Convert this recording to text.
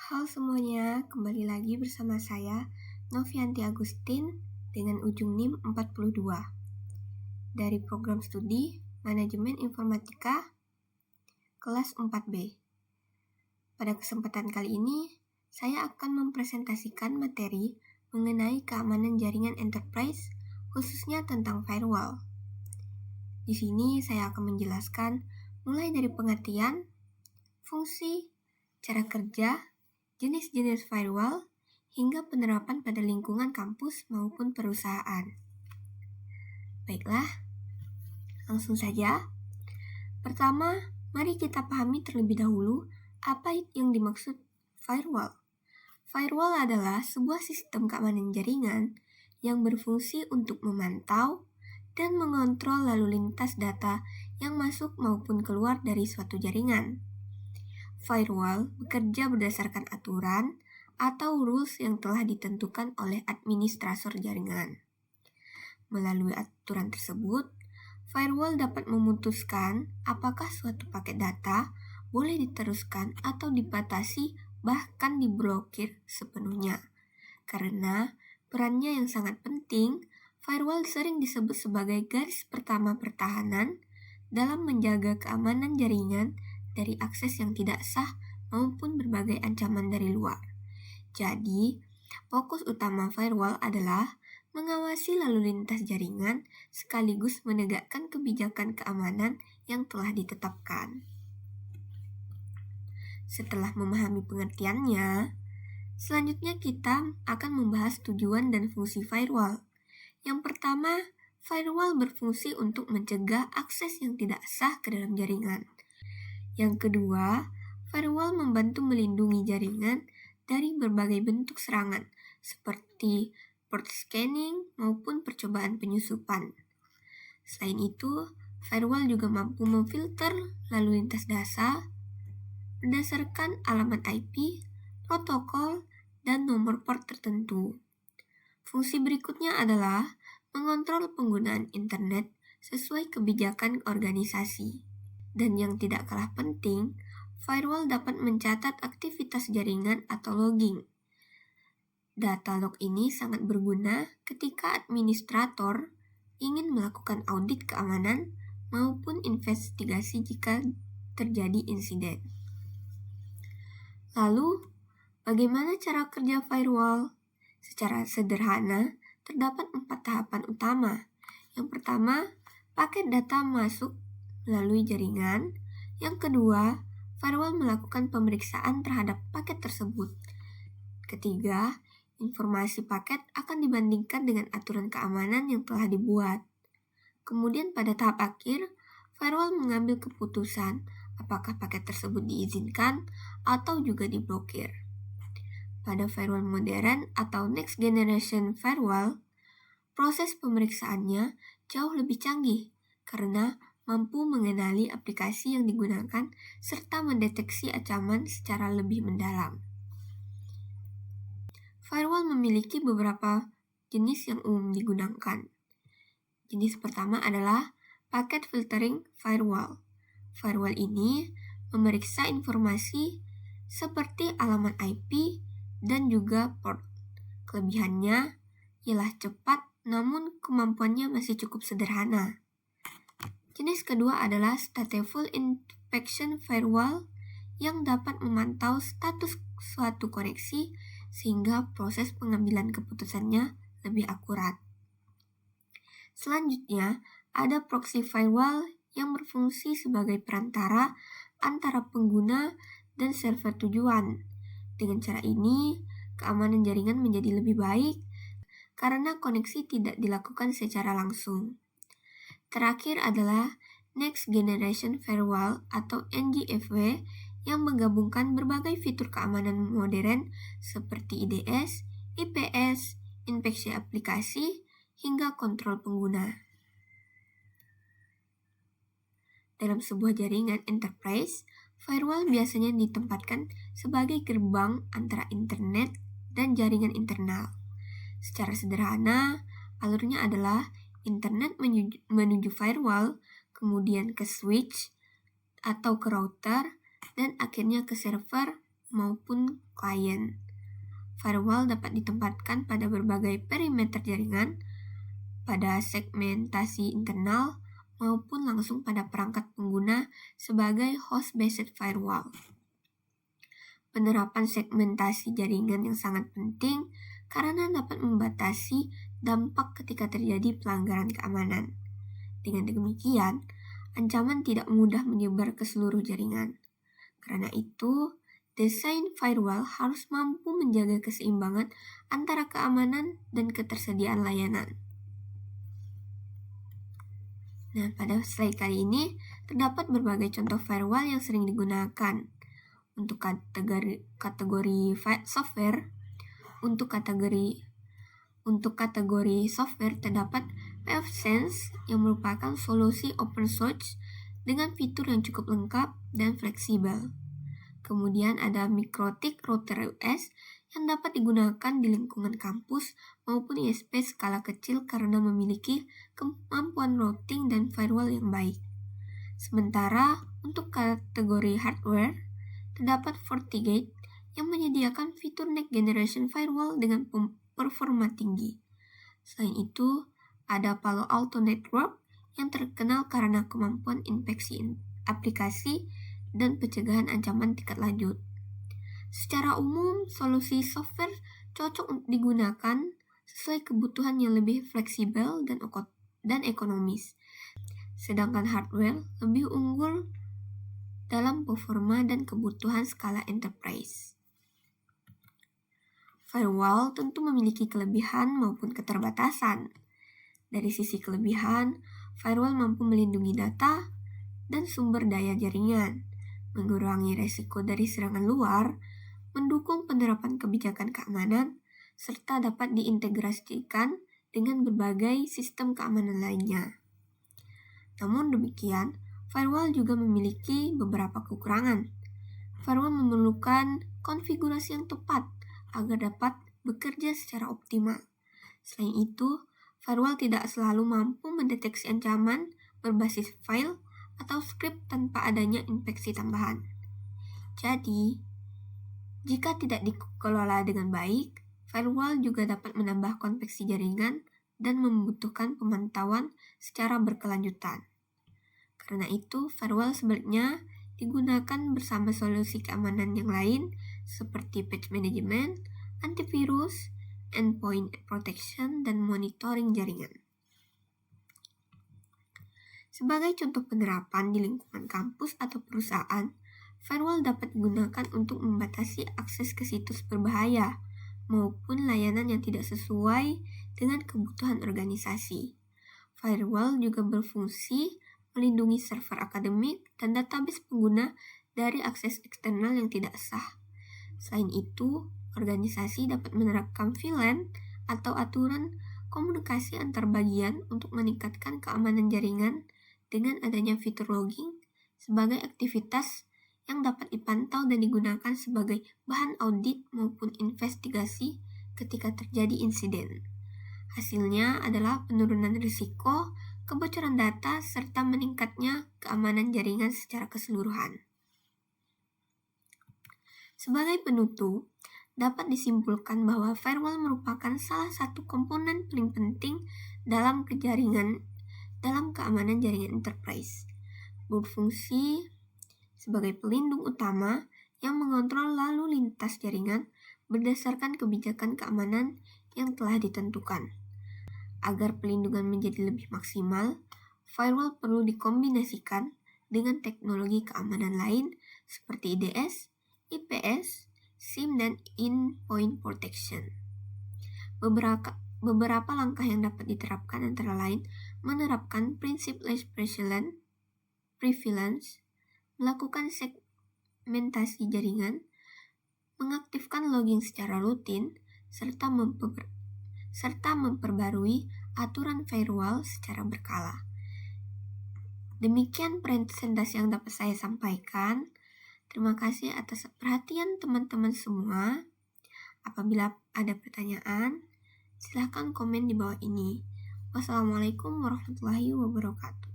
Halo semuanya, kembali lagi bersama saya, Novianti Agustin, dengan ujung NIM 42. Dari program studi Manajemen Informatika, kelas 4B. Pada kesempatan kali ini, saya akan mempresentasikan materi mengenai keamanan jaringan enterprise, khususnya tentang firewall. Di sini saya akan menjelaskan mulai dari pengertian, fungsi, cara kerja, jenis-jenis firewall, hingga penerapan pada lingkungan kampus maupun perusahaan. Baiklah, langsung saja. Pertama, mari kita pahami terlebih dahulu apa yang dimaksud firewall. Firewall adalah sebuah sistem keamanan jaringan yang berfungsi untuk memantau dan mengontrol lalu lintas data yang masuk maupun keluar dari suatu jaringan. Firewall bekerja berdasarkan aturan atau rules yang telah ditentukan oleh administrator jaringan. Melalui aturan tersebut, firewall dapat memutuskan apakah suatu paket data boleh diteruskan atau dibatasi bahkan diblokir sepenuhnya. Karena perannya yang sangat penting, firewall sering disebut sebagai garis pertama pertahanan dalam menjaga keamanan jaringan dari akses yang tidak sah maupun berbagai ancaman dari luar. Jadi, fokus utama firewall adalah mengawasi lalu lintas jaringan sekaligus menegakkan kebijakan keamanan yang telah ditetapkan. Setelah memahami pengertiannya, selanjutnya kita akan membahas tujuan dan fungsi firewall. Yang pertama, firewall berfungsi untuk mencegah akses yang tidak sah ke dalam jaringan. Yang kedua, firewall membantu melindungi jaringan dari berbagai bentuk serangan, seperti port scanning maupun percobaan penyusupan. Selain itu, firewall juga mampu memfilter lalu lintas data berdasarkan alamat IP, protokol, dan nomor port tertentu. Fungsi berikutnya adalah mengontrol penggunaan internet sesuai kebijakan organisasi. Dan yang tidak kalah penting, firewall dapat mencatat aktivitas jaringan atau logging. Data log ini sangat berguna ketika administrator ingin melakukan audit keamanan maupun investigasi jika terjadi insiden. Lalu, bagaimana cara kerja firewall? Secara sederhana, terdapat 4 tahapan utama. Yang pertama, paket data masuk melalui jaringan. Yang kedua, firewall melakukan pemeriksaan terhadap paket tersebut. Ketiga, informasi paket akan dibandingkan dengan aturan keamanan yang telah dibuat. Kemudian pada tahap akhir, firewall mengambil keputusan apakah paket tersebut diizinkan atau juga diblokir. Pada firewall modern atau next generation firewall, proses pemeriksaannya jauh lebih canggih karena mampu mengenali aplikasi yang digunakan serta mendeteksi ancaman secara lebih mendalam. Firewall memiliki beberapa jenis yang umum digunakan. Jenis pertama adalah packet filtering firewall. Firewall ini memeriksa informasi seperti alamat IP dan juga port. Kelebihannya ialah cepat, namun kemampuannya masih cukup sederhana. Jenis kedua adalah stateful inspection firewall yang dapat memantau status suatu koneksi sehingga proses pengambilan keputusannya lebih akurat. Selanjutnya, ada proxy firewall yang berfungsi sebagai perantara antara pengguna dan server tujuan. Dengan cara ini, keamanan jaringan menjadi lebih baik karena koneksi tidak dilakukan secara langsung. Terakhir adalah Next Generation Firewall atau NGFW yang menggabungkan berbagai fitur keamanan modern seperti IDS, IPS, inspeksi aplikasi, hingga kontrol pengguna. Dalam sebuah jaringan enterprise, firewall biasanya ditempatkan sebagai gerbang antara internet dan jaringan internal. Secara sederhana, alurnya adalah internet menuju firewall, kemudian ke switch atau ke router, dan akhirnya ke server maupun klien. Firewall dapat ditempatkan pada berbagai perimeter jaringan, pada segmentasi internal, maupun langsung pada perangkat pengguna sebagai host-based firewall. Penerapan segmentasi jaringan yang sangat penting karena dapat membatasi dampak ketika terjadi pelanggaran keamanan. Dengan demikian, ancaman tidak mudah menyebar ke seluruh jaringan. Karena itu, desain firewall harus mampu menjaga keseimbangan antara keamanan dan ketersediaan layanan. Nah, pada slide kali ini terdapat berbagai contoh firewall yang sering digunakan. Untuk kategori software, untuk kategori software terdapat pfSense yang merupakan solusi open source dengan fitur yang cukup lengkap dan fleksibel. Kemudian ada MikroTik Router OS yang dapat digunakan di lingkungan kampus maupun ISP skala kecil karena memiliki kemampuan routing dan firewall yang baik. Sementara untuk kategori hardware, terdapat FortiGate yang menyediakan fitur Next Generation Firewall dengan performa tinggi. Selain itu, ada Palo Alto Network yang terkenal karena kemampuan infeksi aplikasi dan pencegahan ancaman tingkat lanjut. Secara umum, solusi software cocok untuk digunakan sesuai kebutuhan yang lebih fleksibel dan ekonomis. Sedangkan hardware lebih unggul dalam performa dan kebutuhan skala enterprise. Firewall tentu memiliki kelebihan maupun keterbatasan. Dari sisi kelebihan, firewall mampu melindungi data dan sumber daya jaringan, mengurangi resiko dari serangan luar, mendukung penerapan kebijakan keamanan, serta dapat diintegrasikan dengan berbagai sistem keamanan lainnya. Namun demikian, firewall juga memiliki beberapa kekurangan. Firewall memerlukan konfigurasi yang tepat agar dapat bekerja secara optimal. Selain itu, firewall tidak selalu mampu mendeteksi ancaman berbasis file atau skrip tanpa adanya infeksi tambahan. Jadi, jika tidak dikelola dengan baik, firewall juga dapat menambah konveksi jaringan dan membutuhkan pemantauan secara berkelanjutan. Karena itu, firewall sebaliknya digunakan bersama solusi keamanan yang lain seperti patch management, antivirus, endpoint protection, dan monitoring jaringan. Sebagai contoh penerapan di lingkungan kampus atau perusahaan, firewall dapat digunakan untuk membatasi akses ke situs berbahaya maupun layanan yang tidak sesuai dengan kebutuhan organisasi. Firewall juga berfungsi melindungi server akademik dan database pengguna dari akses eksternal yang tidak sah. Selain itu, organisasi dapat menerapkan VLAN atau aturan komunikasi antar bagian untuk meningkatkan keamanan jaringan dengan adanya fitur logging sebagai aktivitas yang dapat dipantau dan digunakan sebagai bahan audit maupun investigasi ketika terjadi insiden. Hasilnya adalah penurunan risiko, kebocoran data, serta meningkatnya keamanan jaringan secara keseluruhan. Sebagai penutup, dapat disimpulkan bahwa firewall merupakan salah satu komponen paling penting dalam keamanan jaringan enterprise. Berfungsi sebagai pelindung utama yang mengontrol lalu lintas jaringan berdasarkan kebijakan keamanan yang telah ditentukan. Agar pelindungan menjadi lebih maksimal, firewall perlu dikombinasikan dengan teknologi keamanan lain seperti IDS, IPS, SIEM, dan endpoint protection. Beberapa langkah yang dapat diterapkan antara lain menerapkan prinsip less prevalence, melakukan segmentasi jaringan, mengaktifkan logging secara rutin, serta memperbarui aturan firewall secara berkala. Demikian presentasi yang dapat saya sampaikan. Terima kasih atas perhatian teman-teman semua. Apabila ada pertanyaan, silakan komen di bawah ini. Wassalamualaikum warahmatullahi wabarakatuh.